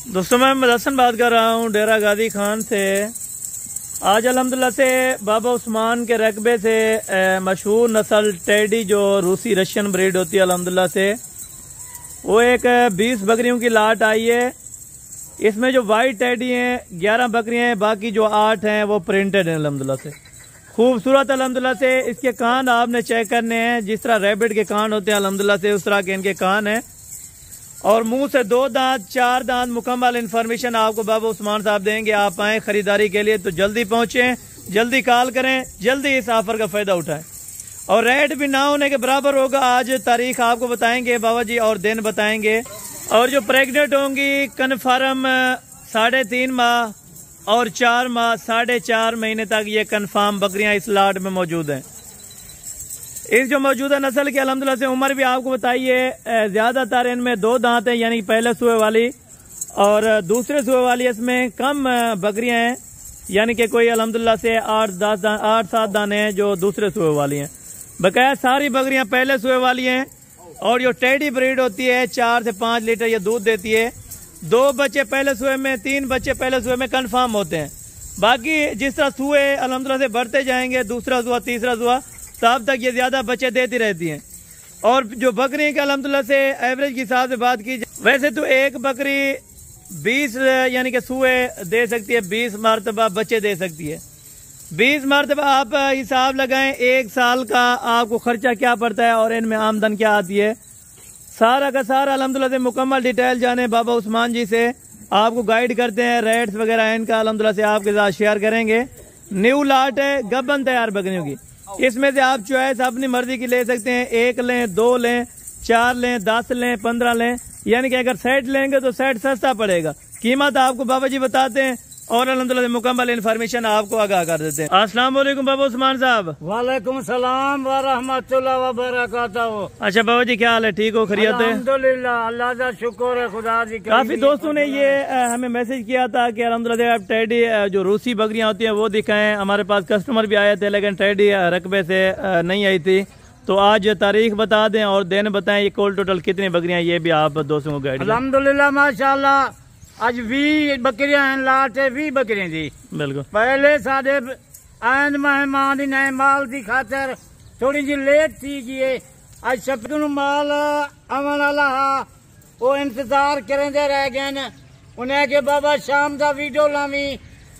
दोस्तों मैं मदसन बात कर रहा हूँ डेरा गादी खान से। आज अल्हम्दुलिल्लाह से बाबा उस्मान के रकबे से मशहूर नस्ल टेडी जो रूसी रशियन ब्रीड होती है अल्हम्दुलिल्लाह से वो एक 20 बकरियों की लाट आई है। इसमें जो वाइट टेडी हैं 11 बकरियां हैं, बाकी जो 8 हैं वो प्रिंटेड हैं अल्हम्दुलिल्लाह से। खूबसूरत अल्हम्दुलिल्लाह से। इसके कान आपने चेक करने हैं, जिस तरह रैबिट के कान होते हैं अल्हम्दुलिल्लाह से उस तरह के इनके कान हैं। और मुंह से 2 दांत 4 दांत। मुकम्मल इन्फॉर्मेशन आपको बाबा उस्मान साहब देंगे। आप आए खरीदारी के लिए तो जल्दी पहुंचें, जल्दी कॉल करें, जल्दी इस ऑफर का फायदा उठाएं। और रेट भी ना होने के बराबर होगा। आज तारीख आपको बताएंगे बाबा जी और दिन बताएंगे। और जो प्रेग्नेंट होंगी कन्फर्म 3.5 माह और 4 माह 4.5 महीने तक ये कन्फर्म बकरियां इस लाट में मौजूद हैं। इस जो मौजूदा नस्ल की अल्हम्दुलिल्लाह से उम्र भी आपको बताइए, ज्यादातर इनमें 2 दांत हैं, यानी पहले सुए वाली और दूसरे सुए वाली। इसमें कम बकरियां हैं, यानी कि कोई अल्हम्दुलिल्लाह से 8-7 दाने हैं जो दूसरे सुए वाली हैं। बकाया सारी बकरियां पहले सुए वाली हैं। और जो टेडी ब्रीड होती है 4 से 5 लीटर ये दूध देती है। 2 बच्चे पहले सुए में, 3 बच्चे पहले सुए में कन्फर्म होते हैं। बाकी जिस तरह सुए अल्हम्दुलिल्लाह से बढ़ते जाएंगे, दूसरा सुआ तीसरा सुआ, तब तक ये ज्यादा बच्चे देती रहती हैं। और जो बकरी के अल्हम्दुलिल्लाह से एवरेज के हिसाब से बात की जाए, वैसे तो एक बकरी 20 यानी कि सुए दे सकती है, 20 मरतबा बच्चे दे सकती है। 20 मरतबा आप हिसाब लगाएं, 1 साल का आपको खर्चा क्या पड़ता है और इनमें आमदन क्या आती है। सारा का सारा अल्हम्दुलिल्लाह से मुकम्मल डिटेल जाने बाबा उस्मान जी से। आपको गाइड करते हैं, रेट्स वगैरह इनका अल्हम्दुलिल्लाह से आपके साथ शेयर करेंगे। न्यू लाट है, गबन तैयार बकरियों की। इसमें से आप चॉइस अपनी मर्जी की ले सकते हैं। 1 लें, 2 लें, 4 लें, 10 लें, 15 लें। यानी कि अगर सेट लेंगे तो सेट सस्ता पड़ेगा। कीमत आपको बाबा जी बताते हैं और अल्हम्दुलिल्लाह से मुकम्मल इन्फॉर्मेशन आपको आगाह कर देते हैं। अस्सलाम वालेकुम बाबा उस्मान साहब। वालेकुम सलाम व रहमतुल्लाह व बरकातहू। अच्छा बाबा जी क्या हाल है, ठीक हो, खैरियत है? अल्हम्दुलिल्लाह, अल्लाह का शुक्र है, खुदा जी। काफी दोस्तों ने ये हमें मैसेज किया था कि अल्हम्दुलिल्लाह आप टेडी जो रूसी बकरियां होती हैं वो दिखाएं। हमारे पास कस्टमर भी आए थे लेकिन टेडी रकबे से नहीं आई थी। तो आज तारीख बता दें और दिन बताएं, ये कुल टोटल कितनी बकरियां, ये भी आप दोस्तों को गाइड। अल्हम्दुलिल्लाह माशाल्लाह आज 20 बकरियां हैं, लाट है 20 बकरियां जी। बिल्कुल। पहले साढ़े आंद मेहमान नए माल की खातर थोड़ी जी लेट थी गई। आज शक्ल माल अमन वाला वो इंतजार करेंदे रह गए। उन्हें के बाबा शाम का वीडियो लावी,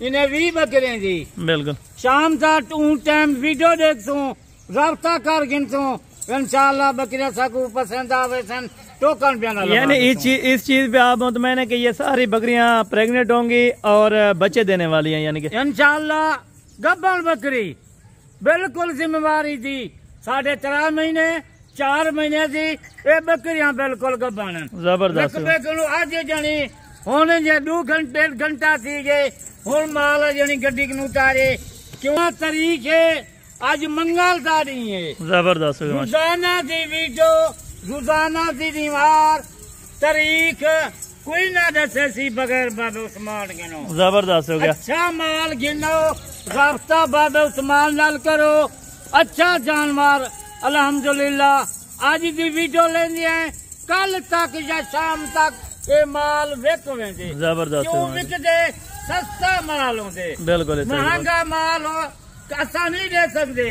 इन्हें 20 बकरियां जी। बिल्कुल। शाम का टाइम वीडियो देख सू, राब्ता कर गिन सू, इंशाल्लाह बकरियां सबको पसंद आवे सन। टोकन यानी इस चीज पे आप मुतमईन है कि ये सारी बकरियां प्रेग्नेंट होंगी और बच्चे देने वाली हैं, यानी कि इंशाल्लाह। गब्बन बकरी बिल्कुल जिम्मेवारी थी। 3.5 महीने 4 महीने थी ये बकरियां बिल्कुल गब्बन। जबरदस्त। आज जानी होने जे 2 घंटे घंटा थी गए हूं माल जानी गड्डी को उतारे। क्यों तारीख है आज मंगल तारीख है। जबरदस्त। रोजाना दी वीडियो, रोजाना दी दीवार, तारीख कोई ना दसे सी बगैर बाबा उस्मान गिनो। जबरदस्त हो गया। अच्छा माल गिनो, राब्ता बाबा उस्मान नाल करो। अच्छा जानवर अल्हम्दुलिल्लाह आज दी वीडियो लेंदी है, कल तक या शाम तक ये माल विक वेंदे। जबरदस्त। क्यों विकदे? सस्ता माल होंदे, बिल्कुल। महंगा माल हो ऐसा नहीं दे सकते।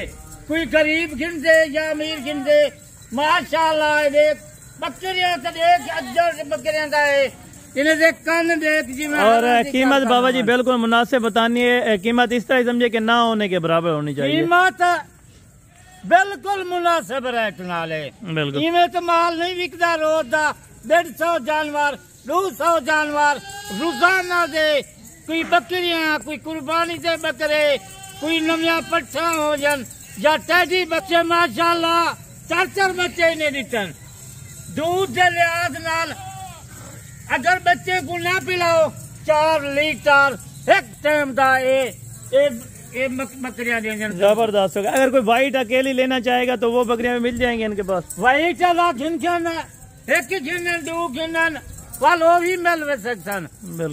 कोई गरीब गिन दे या अमीर गिन दे। माशाल्लाह देख बकरियां तो देख, अज्जर बकरियां का है, इन्हें देख कन देख जी। और कीमत बाबा जी बिल्कुल मुनासिब बतानी है। कीमत इस तरह समझे कि ना होने के बराबर होनी चाहिए। कीमत बिल्कुल मुनासिब रेट नाले। बिल्कुल। इवें तो माल नहीं विकता रोज का। 150 जानवर 200 जानवर रोजाना दे। कोई बकरियां, कोई कुर्बानी दे बकरे, कोई नविया पट्ठा हो जान या टेडी बच्चे। माशाल्लाह 4 बच्चे ने दितन। दूध के लिहाज नाल अगर बच्चे को ना पिलाओ 4 लीटर एक टाइम का बकरियां देंगे। जबरदस्त होगा। अगर कोई वाइट अकेली लेना चाहेगा तो वो बकरियां मिल जाएंगी इनके पास। वाइट एक गिनन 2 गिनन वाल वो भी मिल सकन।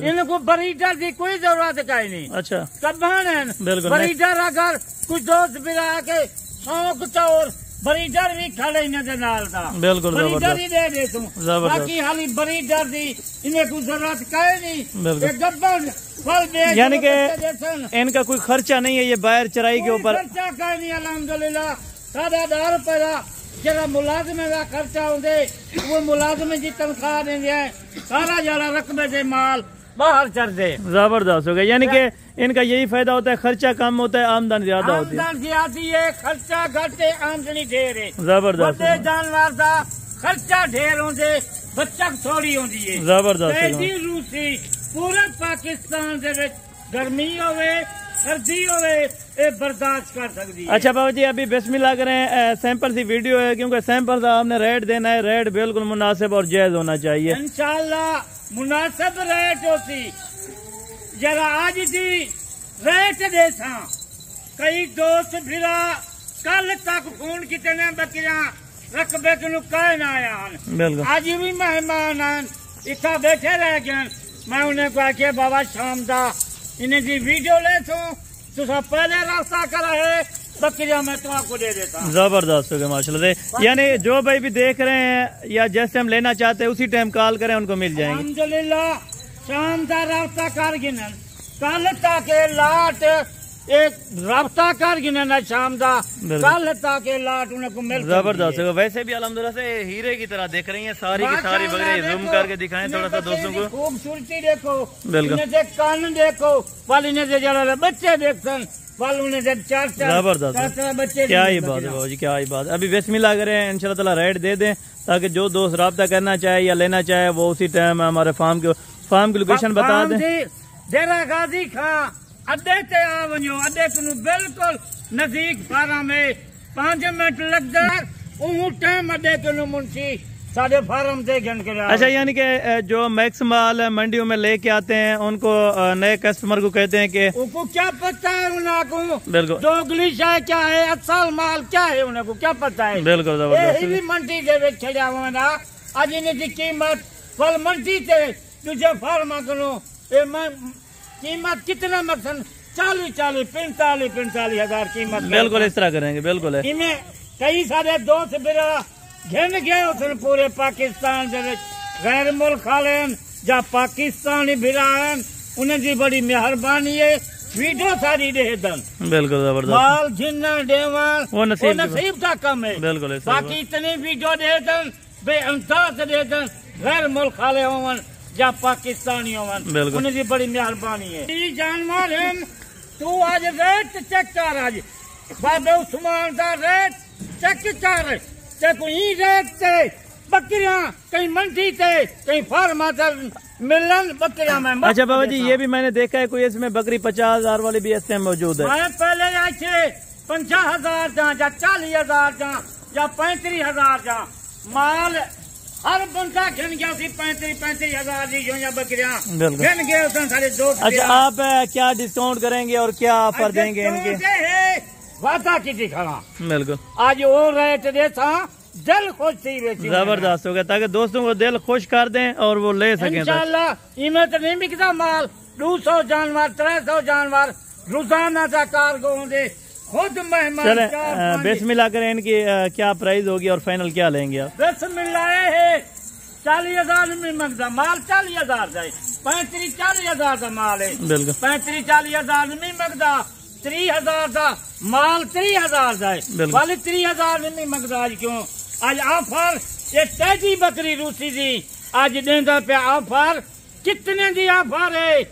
इनको बरीडर की कोई जरूरत का ही नहीं। अच्छा। कबान है बिल्कुल। बरीडर अगर कुछ दोस्त बिरा के शौक तौर ब्रीडर भी खड़े इन्हें दे नाल दा बिल्कुल ब्रीडर ही दे दे तू जबरदस्त। बाकी हाली ब्रीडर दी इन्हें कोई जरूरत काहे नहीं बिल्कुल। ये गब्बर फल बेच यानी कि देसन इनका कोई खर्चा नहीं है ये बाहर चराई के ऊपर। खर्चा काहे नहीं अल्हम्दुलिल्लाह 1000 रुपए का जरा मुलाजिम का खर्चा होंगे वो मुलाजिम की तनख्वाह देंगे सारा जरा रकबे से माल बाहर चढ़ दे। जबरदस्त हो गया यानी कि इनका यही फायदा होता है, खर्चा कम होता है, आमदनी ज्यादा होती है। आमदनी आती है, खर्चा घट है, आमदनी ढेर है। जबरदस्त बड़े जानवर का खर्चा ढेर होंगे, बचत थोड़ी होती है। जबरदस्त तेजी रूसी पूरे पाकिस्तान दे विच गर्मी होवे सर्दी होवे ये बर्दाश्त कर सकती है। अच्छा बाबा जी अभी बिस्मिल्लाह करें, सैंपल सी वीडियो है क्योंकि सैंपल का आपने रेट देना है, रेट बिल्कुल मुनासिब और जायज होना चाहिए। इंशाल्लाह मुनासिब रेट होती जरा आज दी रेट देसा कई दोस्त फिरा कल तक फोन कितने बकरियां रकबे को कह ना आया बिल्कुल आज भी मेहमान इतना बैठे रह गए। मैं उन्हें कहा कि बाबा शाम का इन्हें जी वीडियो ले तुसा पहले रास्ता करा है बकरियां मैं तो आपको दे देता हूं। जबरदस्त हो गया माशाल्लाह से। यानी जो भाई भी देख रहे हैं या जिस टाइम लेना चाहते हैं उसी टाइम कॉल करें उनको मिल जाएंगे। अल्हम्दुलिल्लाह शाम का रास्ता कर गिनन कल तक लाट एक रास्ता कर गिनन शाम का कल तक लाट उनको मिल जबरदस्त है। वैसे भी अल्हम्दुलिल्लाह से हीरे की तरह देख रही हैं सारी की सारी बकरियां। जूम करके दिखाएं थोड़ा सा दोस्तों को। खूबसूरती देखो बिल्कुल इन्हें कान देखो वाल इन्हें जरा बच्चे देखसन वाल उन्हें चार जबरदस्त बच्चे क्या ही बात है बाबू जी क्या ही बात। अभी बिस्मिल्लाह करें इंशाल्लाह ताला रेट दे दें ताकि जो दोस्त राब्ता करना चाहे या लेना चाहे वो उसी टाइम हमारे फार्म की लोकेशन बता दें। डेरा गाजी खां अड्डे ते आ वञो अड्डे को बिल्कुल नजदीक फार्म में 5 मिनट लगता है टाइम अड्डे को मुंशी साढ़े फार्म से घन के। अच्छा यानी कि जो मैक्स माल मंडियों में लेके आते हैं उनको नए कस्टमर को कहते हैं कि उनको क्या पता है उनको बिल्कुल दोगली शाय क्या है असल माल क्या है उनको क्या पता है। बिल्कुल जबरदस्त मंडी के छड़ा हुआ ना आज इन्हें की कीमत फल मंडी से दूसरे फार्म करो कीमत कितना मकसद 40-45 हजार कीमत बिल्कुल इस तरह करेंगे। बिल्कुल है इन्हें कई सारे दोस्त बिरा घिन गए उस पूरे पाकिस्तान गैर मुल्क वाले या पाकिस्तानी बिरा उन्हें जी बड़ी मेहरबानी है वीडियो सारी दे दन। बिल्कुल जबरदस्त माल घिन देवा वो नसीब का कम है। बिल्कुल बाकी इतनी वीडियो दे दन बेअंदाज दे दन गैर मुल्क वाले होवन या पाकिस्तानी होवन उन्हें जी बड़ी मेहरबानी है। जानवर है तू आज रेट चेक कर आज बाबे उस्मान का रेट चेक कर कोई रेट से बकरियां कहीं मंडी से कहीं फार्म मिलन बकरियां में। अच्छा बाबा जी ये भी मैंने देखा है कोई इसमें बकरी 50,000 वाली भी इसमें मौजूद है। मैं पहले आए 50,000 या 40,000 या 35,000 माल हर बंदा घिन गया 35,000 या बकरियां घिन गए सारे दोस्त। अच्छा आप क्या डिस्काउंट करेंगे और क्या ऑफर देंगे इनके? वादा की दिखाना बिल्कुल आज वो रेट देता दिल खुश थी जबरदस्त हो गया ताकि दोस्तों को दिल खुश कर दें और वो ले सकें। इंशाल्लाह इनमें तो नहीं बिकता माल 200 जानवर 300 जानवर रोजाना का कारगो होंगे खुद मेहमान। चले बिस्मिल्लाह करें इनकी क्या प्राइस होगी और फाइनल क्या लेंगे आप? बिस्मिल्लाह है 40,000 में मंगता माल 40,000 जाए 35-40,000 का माल है। बिल्कुल 35-40,000 में मंगता 30,000 का माल 30,000 जाए वाले 30,000 में मंगता। आज क्यों आज ऑफर ये तेजी बकरी रूसी दी आज देंदा पे ऑफर कितने दी ऑफर है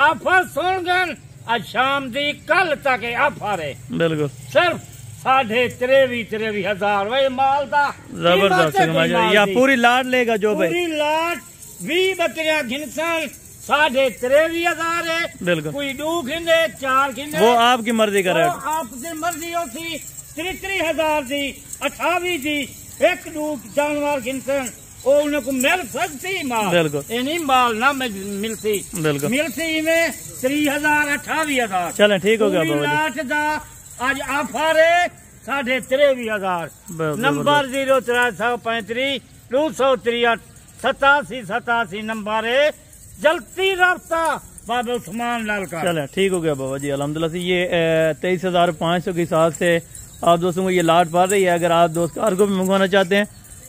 ऑफर सुन गए आज शाम दी कल तक ऑफर है। बिल्कुल सिर्फ 23,000 वही माल था जबरदस्त या पूरी लाट लेगा जो भाई पूरी लाट 20 बकरियां घिनसन 23,500 है। बिल्कुल कोई 2 घिने 4 घिने वो आपकी मर्जी का रेट आपकी मर्जी होती 33,000 दी 28 दी 1-2 जानवर घिनसन उनको मिल सकती माल। बिल्कुल नहीं माल ना मिलती। बिल्कुल मिलती में 30,000-28,000। चलें ठीक हो गया आज ऑफर है 23,500 नंबर 04335-263-87 नंबर है जल्दी रब्ता बाबा उस्मान लाल का। चले ठीक हो गया बाबा जी अल्हम्दुलिल्लाह से ये 23,500 के हिसाब से आप दोस्तों को ये लाट पा रही है। अगर आप दोस्त कार्गो में मंगवाना चाहते हैं,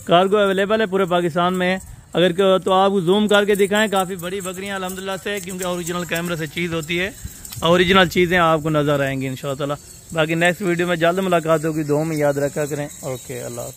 कार्गो अवेलेबल है पूरे पाकिस्तान में। अगर तो आपको जूम करके दिखाएं, काफ़ी बड़ी बकरियां अल्हम्दुलिल्लाह से, क्योंकि ओरिजिनल कैमरा से चीज़ होती है, ओरिजिनल चीज़ें आपको नज़र आएंगी इंशाअल्लाह। बाकी नेक्स्ट वीडियो में जल्द मुलाकात होगी। दुआ में याद रखा करें। ओके, अल्लाह।